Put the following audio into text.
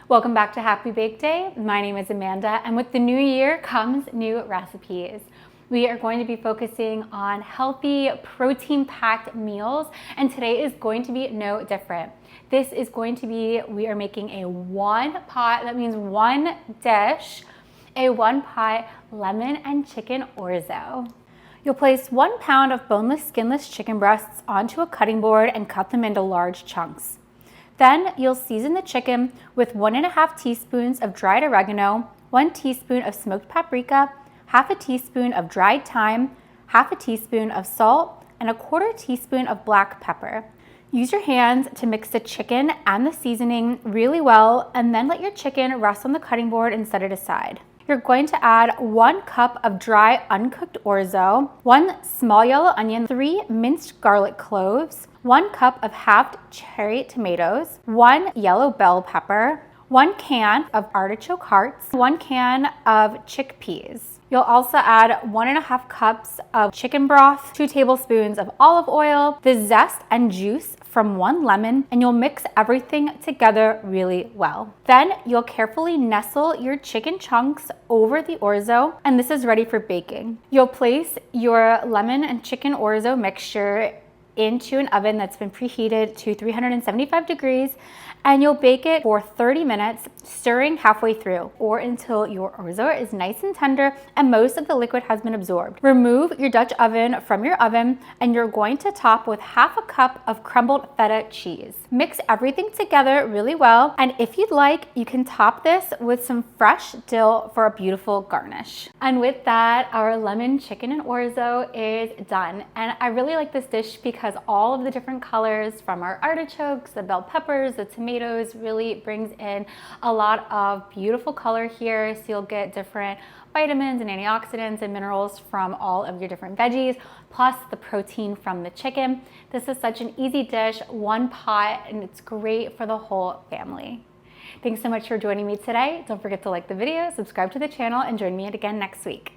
Welcome back to Happy Bake Day. My name is Amanda, and with the new year comes new recipes. We are going to be focusing on healthy, protein-packed meals, and today is going to be no different. This is going to be, we are making a one pot, that means one dish, a one pot lemon and chicken orzo. You'll place 1 pound of boneless, skinless chicken breasts onto a cutting board and cut them into large chunks. Then you'll season the chicken with 1.5 teaspoons of dried oregano, 1 teaspoon of smoked paprika, half a teaspoon of dried thyme, half a teaspoon of salt, and 1/4 teaspoon of black pepper. Use your hands to mix the chicken and the seasoning really well, and then let your chicken rest on the cutting board and set it aside. You're going to add 1 cup of dry uncooked orzo, 1 small yellow onion, 3 minced garlic cloves, 1 cup of halved cherry tomatoes, 1 yellow bell pepper, 1 can of artichoke hearts, 1 can of chickpeas. You'll also add 1.5 cups of chicken broth, 2 tablespoons of olive oil, the zest and juice from 1 lemon, and you'll mix everything together really well. Then you'll carefully nestle your chicken chunks over the orzo, and this is ready for baking. You'll place your lemon and chicken orzo mixture into an oven that's been preheated to 375 degrees, and you'll bake it for 30 minutes, stirring halfway through, or until your orzo is nice and tender and most of the liquid has been absorbed. Remove your Dutch oven from your oven, and you're going to top with half a cup of crumbled feta cheese. Mix everything together really well, and if you'd like, you can top this with some fresh dill for a beautiful garnish. And with that, our lemon chicken and orzo is done. And I really like this dish because all of the different colors from our artichokes, the bell peppers, the tomatoes really brings in a lot of beautiful color here. So you'll get different vitamins and antioxidants and minerals from all of your different veggies, plus the protein from the chicken. This is such an easy dish, one pot, and it's great for the whole family. Thanks so much for joining me today. Don't forget to like the video, subscribe to the channel, and join me again next week.